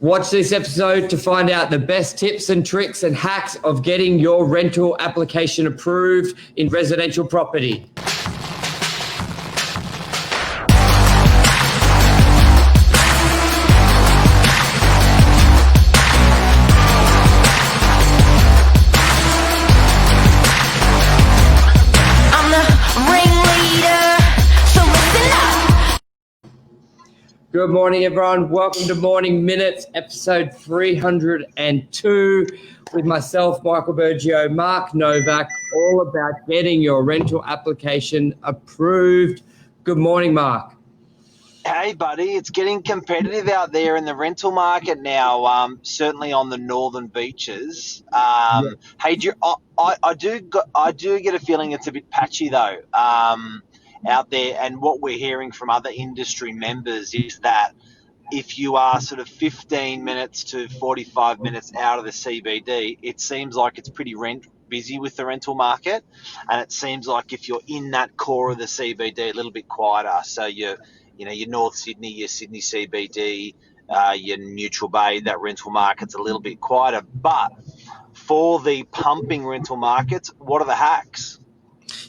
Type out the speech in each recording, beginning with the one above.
Watch this episode to find out the best tips and tricks and hacks of getting your rental application approved in residential property. Good morning, everyone. Welcome to Morning Minutes, episode 302, with myself, Michael BURGIO, Mark Novak, all about getting your rental application approved. Good morning, Mark. Hey, buddy. It's getting competitive out there in the rental market now, certainly on the northern beaches. Hey, I do get a feeling it's a bit patchy, though. Out there, and what we're hearing from other industry members is that if you are sort of 15 minutes to 45 minutes out of the CBD, it seems like it's pretty busy with the rental market, and it seems like if you're in that core of the CBD, a little bit quieter. So your North Sydney, your Sydney CBD, your Neutral Bay, that rental market's a little bit quieter. But for the pumping rental markets, what are the hacks?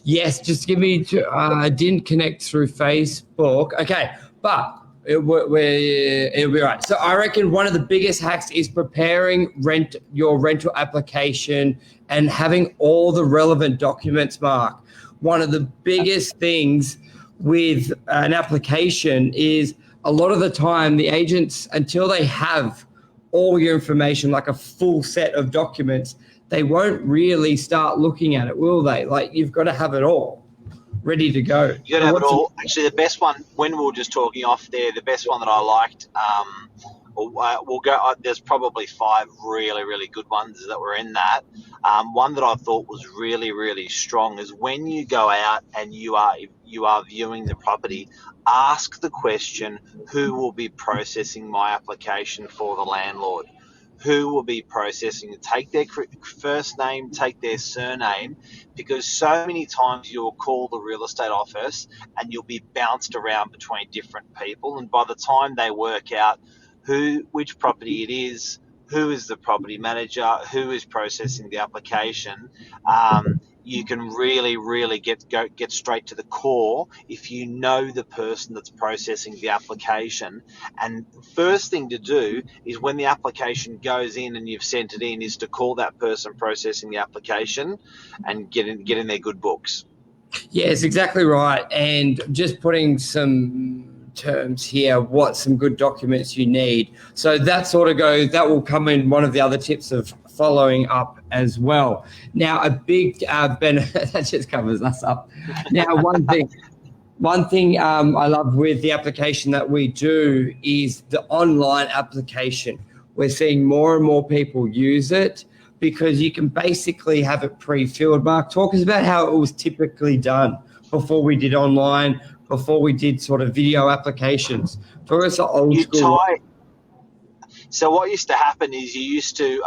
Yes, just give me. I didn't connect through Facebook. Okay, but it'll be right. So I reckon one of the biggest hacks is preparing your rental application and having all the relevant documents, Mark. One of the biggest things with an application is a lot of the time the agents, until they have all your information, like a full set of documents, they won't really start looking at it, will they? Like, you've got to have it all ready to go. You got to have it all. Actually, the best one, when we were just talking off there, the best one that I liked, we'll go. There's probably 5 really, really good ones that were in that. One that I thought was really, really strong is when you go out and you are viewing the property, ask the question, who will be processing my application for the landlord? Who will be processing it? Take their first name, take their surname, because so many times you'll call the real estate office and you'll be bounced around between different people. And by the time they work out which property it is, who is the property manager, who is processing the application, you can really, really get straight to the core if you know the person that's processing the application. And first thing to do is when the application goes in and you've sent it in, is to call that person processing the application and get in their good books. Yes, exactly right. And just putting some terms here, what some good documents you need. So that will come in one of the other tips of following up as well. Now, a big benefit that just covers us up. Now, one thing I love with the application that we do is the online application. We're seeing more and more people use it because you can basically have it pre-filled. Mark, talk us about how it was typically done before we did online, before we did sort of video applications. For us, old school. So what used to happen is you used to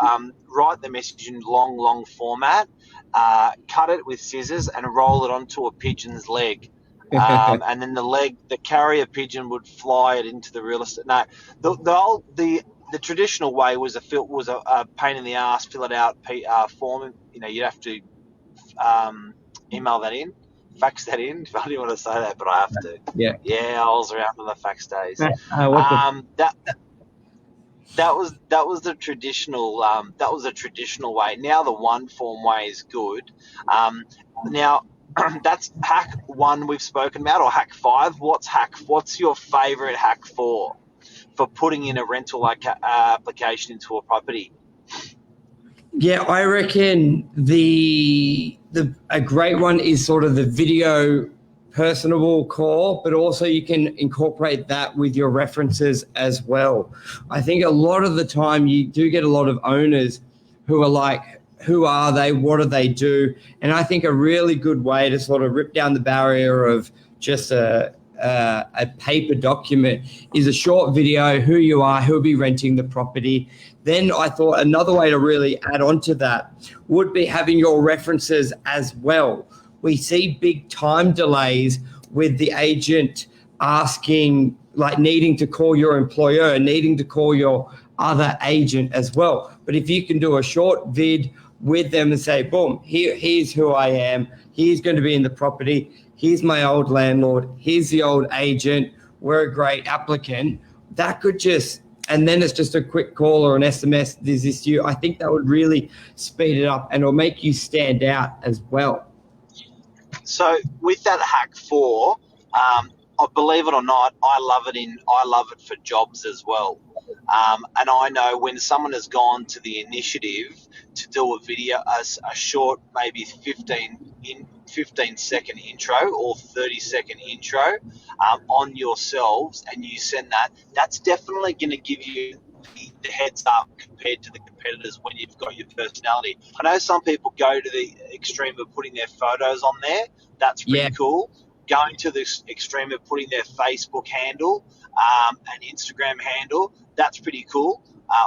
write the message in long format, cut it with scissors and roll it onto a pigeon's leg. And then the carrier pigeon would fly it into the real estate. No, the traditional way was a pain in the ass, fill it out form. You'd have to email that in, fax that in. I didn't want to say that, but I have to. Yeah, I was around on the fax days. That was the traditional way. Now the one form way is good. Now that's hack 1 we've spoken about, or hack 5. What's your favorite hack for putting in a rental application into a property? Yeah, I reckon a great one is sort of the video personable call, but also you can incorporate that with your references as well. I think a lot of the time you do get a lot of owners who are like, who are they? What do they do? And I think a really good way to sort of rip down the barrier of just a paper document is a short video, who you are, who will be renting the property. Then I thought another way to really add on to that would be having your references as well. We see big time delays with the agent asking, like needing to call your employer, needing to call your other agent as well. But if you can do a short vid with them and say, boom, here's who I am, here's going to be in the property, here's my old landlord, here's the old agent, we're a great applicant, that could just, and then it's just a quick call or an SMS, is this you? I think that would really speed it up and it'll make you stand out as well. So with that hack 4, believe it or not, I love it for jobs as well. And I know when someone has gone to the initiative to do a video, a short, maybe 15-second intro or 30-second intro on yourselves, and you send that, that's definitely going to give you the heads up compared to the competitors when you've got your personality. I know some people go to the extreme of putting their photos on there. That's pretty cool. Going to the extreme of putting their Facebook handle and Instagram handle, that's pretty cool,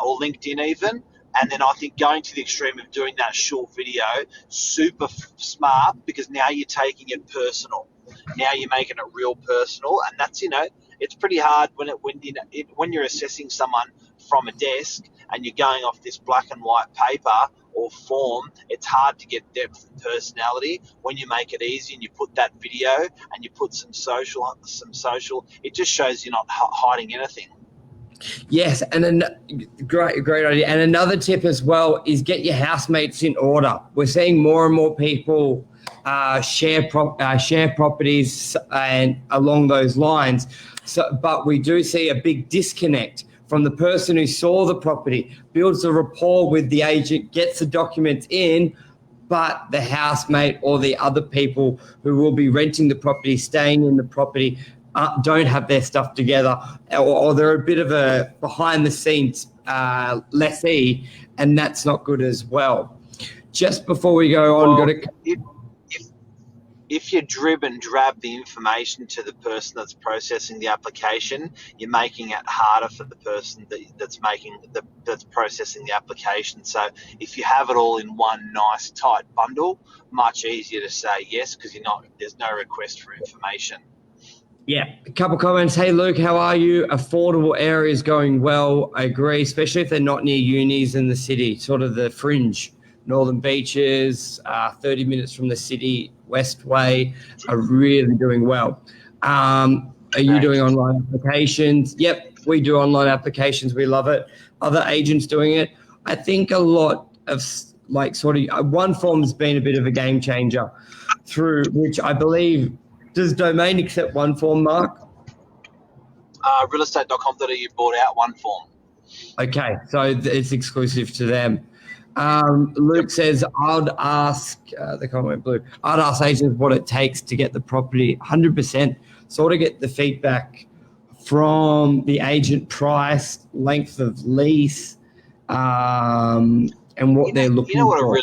or LinkedIn even. And then I think going to the extreme of doing that short video, super smart, because now you're taking it personal. Now you're making it real personal, and that's, it's pretty hard when you're assessing someone from a desk and you're going off this black and white paper or form. It's hard to get depth and personality. When you make it easy and you put that video and you put some social, it just shows you're not hiding anything. Yes, and great idea. And another tip as well is get your housemates in order. We're seeing more and more people share properties and along those lines. But we do see a big disconnect from the person who saw the property, builds a rapport with the agent, gets the documents in, but the housemate or the other people who will be renting the property, staying in the property, don't have their stuff together, or they're a bit of a behind-the-scenes lessee, and that's not good as well. Just before we go on, if you drib and drab the information to the person that's processing the application, you're making it harder for the person that's processing the application. So if you have it all in one nice tight bundle, much easier to say yes, because there's no request for information. Yeah, a couple comments. Hey, Luke, how are you? Affordable areas going well. I agree, especially if they're not near unis in the city, sort of the fringe. Northern Beaches, 30 minutes from the city, Westway, are really doing well. Are you doing online applications? Yep, we do online applications. We love it. Other agents doing it. I think a lot of one form has been a bit of a game changer through which I believe, does Domain accept one form, Mark? Realestate.com.au bought out one form. Okay, so it's exclusive to them. Luke says, I'd ask, the comment blue, I'd ask agents what it takes to get the property 100%, sort of get the feedback from the agent, price, length of lease, and what they're looking for.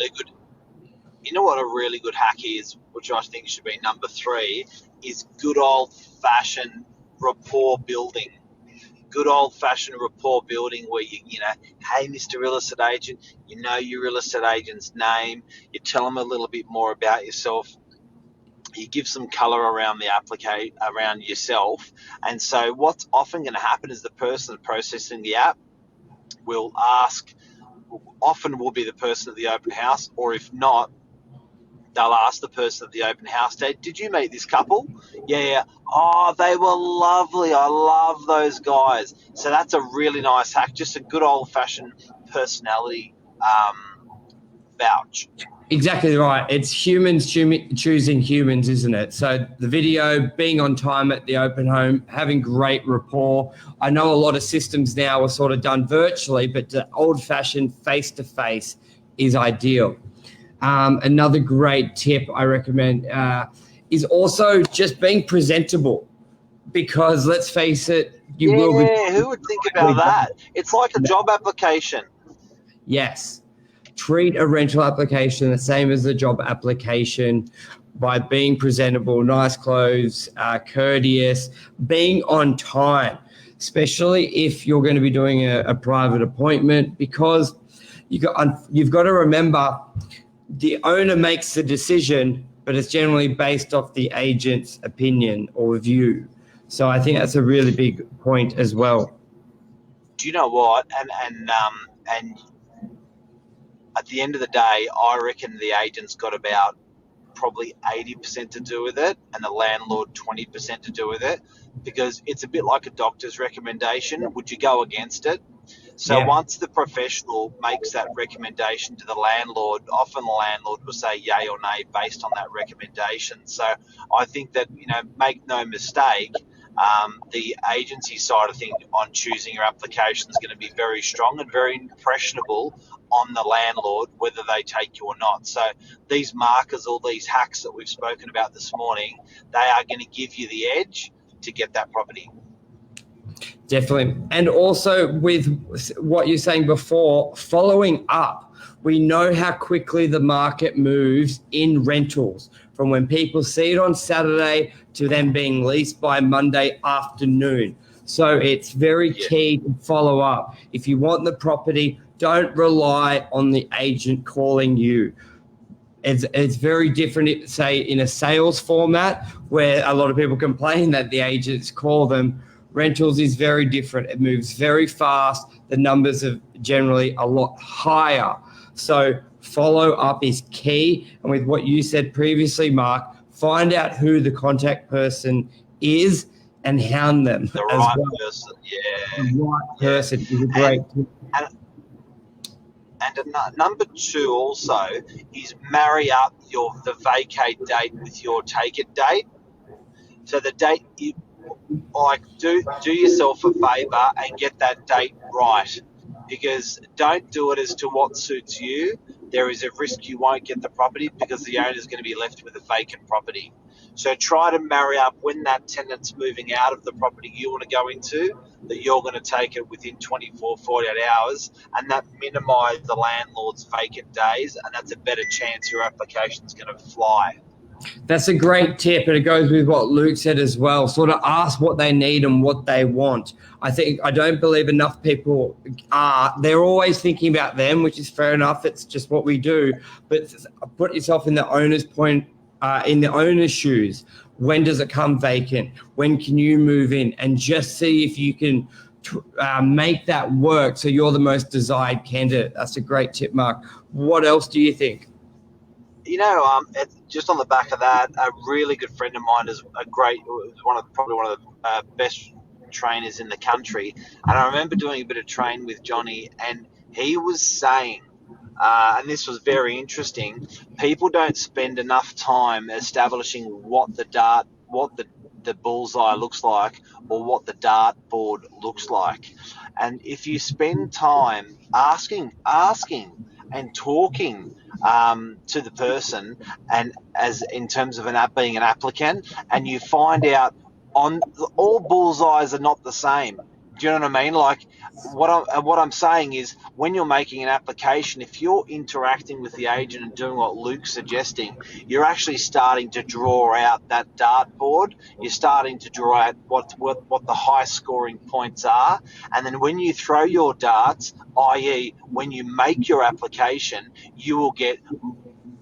You know what a really good hack is, which I think should be number 3, is good old-fashioned rapport building. Good old-fashioned rapport building where hey, Mr. Real Estate Agent, you know your real estate agent's name, you tell them a little bit more about yourself, you give some color around around yourself, and so what's often going to happen is the person processing the app will be the person at the open house, or if not, they'll ask the person at the open house, did you meet this couple? Yeah. Oh, they were lovely. I love those guys. So that's a really nice hack, just a good old-fashioned personality vouch. Exactly right. It's humans choosing humans, isn't it? So the video, being on time at the open home, having great rapport. I know a lot of systems now are sort of done virtually, but the old-fashioned face-to-face is ideal. Another great tip I recommend is also just being presentable, because let's face it, who would think about that? It's like a job application. Yes. Treat a rental application the same as a job application by being presentable, nice clothes, courteous, being on time, especially if you're going to be doing a private appointment, because you've got to remember the owner makes the decision, but it's generally based off the agent's opinion or view. So I think that's a really big point as well. Do you know what? And at the end of the day, I reckon the agent's got about probably 80% to do with it, and the landlord 20% to do with it, because it's a bit like a doctor's recommendation. Would you go against it? So Yeah. once the professional makes that recommendation to the landlord, often the landlord will say yay or nay based on that recommendation. So I think that, make no mistake, the agency side of things on choosing your application is going to be very strong and very impressionable on the landlord, whether they take you or not. So these markers, all these hacks that we've spoken about this morning, they are going to give you the edge to get that property. Definitely. And also with what you're saying before, following up, we know how quickly the market moves in rentals, from when people see it on Saturday to them being leased by Monday afternoon. So it's very key to follow up. If you want the property, don't rely on the agent calling you. It's very different, say, in a sales format where a lot of people complain that the agents call them. Rentals is very different. It moves very fast. The numbers are generally a lot higher. So follow up is key. And with what you said previously, Mark, find out who the contact person is and hound them. The right person, The right person is a great tip. And number two also is marry up the vacate date with your take it date. So the date, do yourself a favour and get that date right, because don't do it as to what suits you. There is a risk you won't get the property because the owner is going to be left with a vacant property. So try to marry up when that tenant's moving out of the property you want to go into, that you're going to take it within 24, 48 hours, and that minimise the landlord's vacant days, and that's a better chance your application's going to fly. That's a great tip, and it goes with what Luke said as well. Sort of ask what they need and what they want. I don't believe enough people are. They're always thinking about them, which is fair enough. It's just what we do. But put yourself in the owner's point, in the owner's shoes. When does it come vacant? When can you move in? And just see if you can make that work so you're the most desired candidate. That's a great tip, Mark. What else do you think? Just on the back of that, a really good friend of mine is probably one of the best trainers in the country. And I remember doing a bit of training with Johnny, and he was saying, and this was very interesting, people don't spend enough time establishing what the bullseye looks like, or what the dartboard looks like. And if you spend time asking and talking to the person, and as in terms of being an applicant, and you find out all bullseyes are not the same. Do you know what I mean? Like what I'm saying is, when you're making an application, if you're interacting with the agent and doing what Luke's suggesting, you're actually starting to draw out that dartboard. You're starting to draw out what the high scoring points are, and then when you throw your darts, i.e. when you make your application, you will get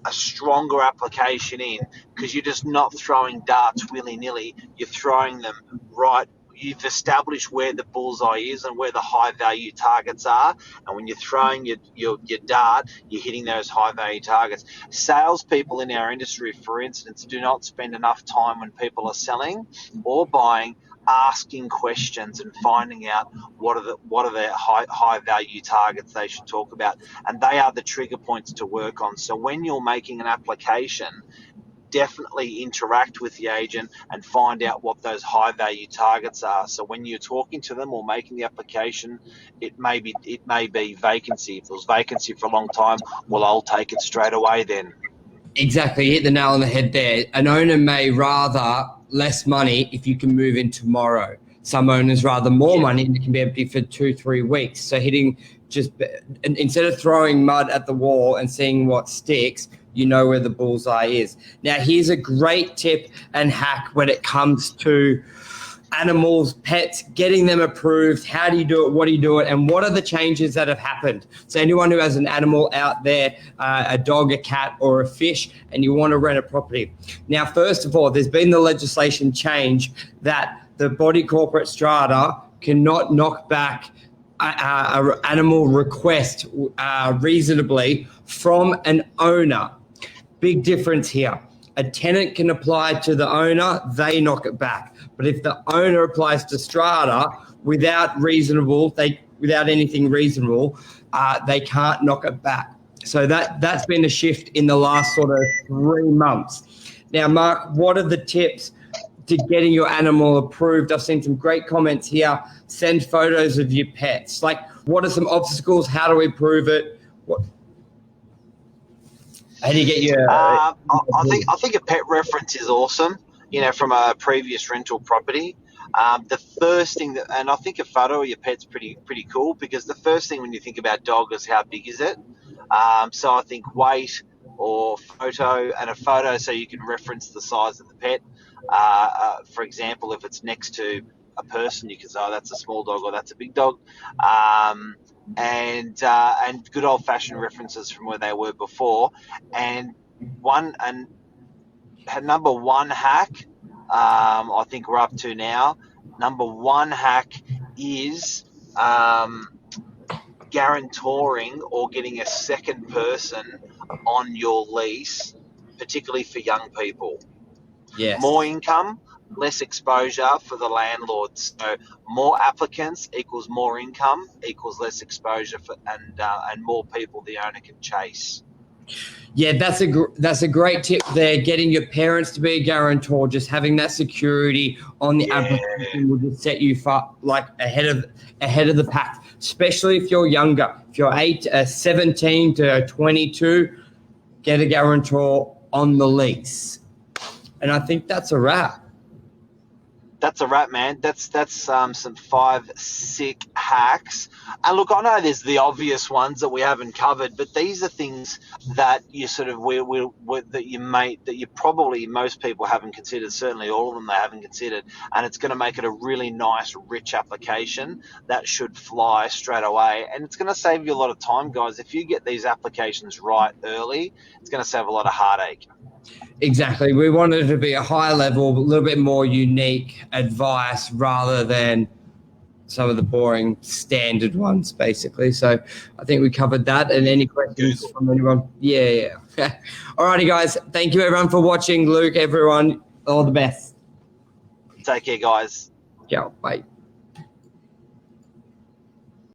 a stronger application in, because you're just not throwing darts willy-nilly. You're throwing them right. You've established where the bullseye is and where the high value targets are, and when you're throwing your dart, you're hitting those high value targets. Salespeople in our industry, for instance, do not spend enough time when people are selling or buying asking questions and finding out what are the high value targets they should talk about, and they are the trigger points to work on. So when you're making an application, definitely interact with the agent and find out what those high value targets are. So when you're talking to them or making the application, it may be vacancy. If it was vacancy for a long time, well, I'll take it straight away then. Exactly, you hit the nail on the head there. An owner may rather less money if you can move in tomorrow. Some owners rather more money, and it can be empty for 2-3 weeks. So instead of throwing mud at the wall and seeing what sticks, you know where the bullseye is. Now, here's a great tip and hack when it comes to animals, pets, getting them approved. How do you do it? What do you do it? And what are the changes that have happened? So anyone who has an animal out there, a dog, a cat, or a fish, and you want to rent a property. Now, first of all, there's been the legislation change that the body corporate strata cannot knock back a animal request reasonably from an owner. Big difference here. A tenant can apply to the owner, they knock it back. But if the owner applies to strata without anything reasonable, they can't knock it back. So that's been a shift in the last sort of 3 months. Now, Mark, what are the tips to getting your animal approved? I've seen some great comments here. Send photos of your pets. Like, what are some obstacles? How do we prove it? How do you get your? I think a pet reference is awesome. From a previous rental property. The first thing and I think a photo of your pet's pretty cool, because the first thing when you think about dog is how big is it. So I think weight or photo, and a photo so you can reference the size of the pet. For example, if it's next to a person, you can say, oh, that's a small dog or that's a big dog. And good old-fashioned references from where they were before. And number one hack, I think we're up to now. Number one hack is guarantoring or getting a second person on your lease, particularly for young people. Yes. More income, less exposure for the landlords. So more applicants equals more income equals less exposure and more people the owner can chase. Yeah, that's a great tip there. Getting your parents to be a guarantor, just having that security on the application will just set you ahead of the pack. Especially if you're younger, if you're 17 to 22, get a guarantor on the lease. And I think that's a wrap. That's a wrap, man. That's some 5 sick hacks. And look, I know there's the obvious ones that we haven't covered, but these are things that you sort of that you probably most people haven't considered. Certainly, all of them they haven't considered, and it's going to make it a really nice, rich application that should fly straight away. And it's going to save you a lot of time, guys. If you get these applications right early, it's going to save a lot of heartache. Exactly. We wanted it to be a high level, a little bit more unique advice rather than some of the boring standard ones, basically. So I think we covered that. And any questions from anyone? Yeah. All righty, guys. Thank you, everyone, for watching. Luke, everyone, all the best. Take care, guys. Ciao. Bye.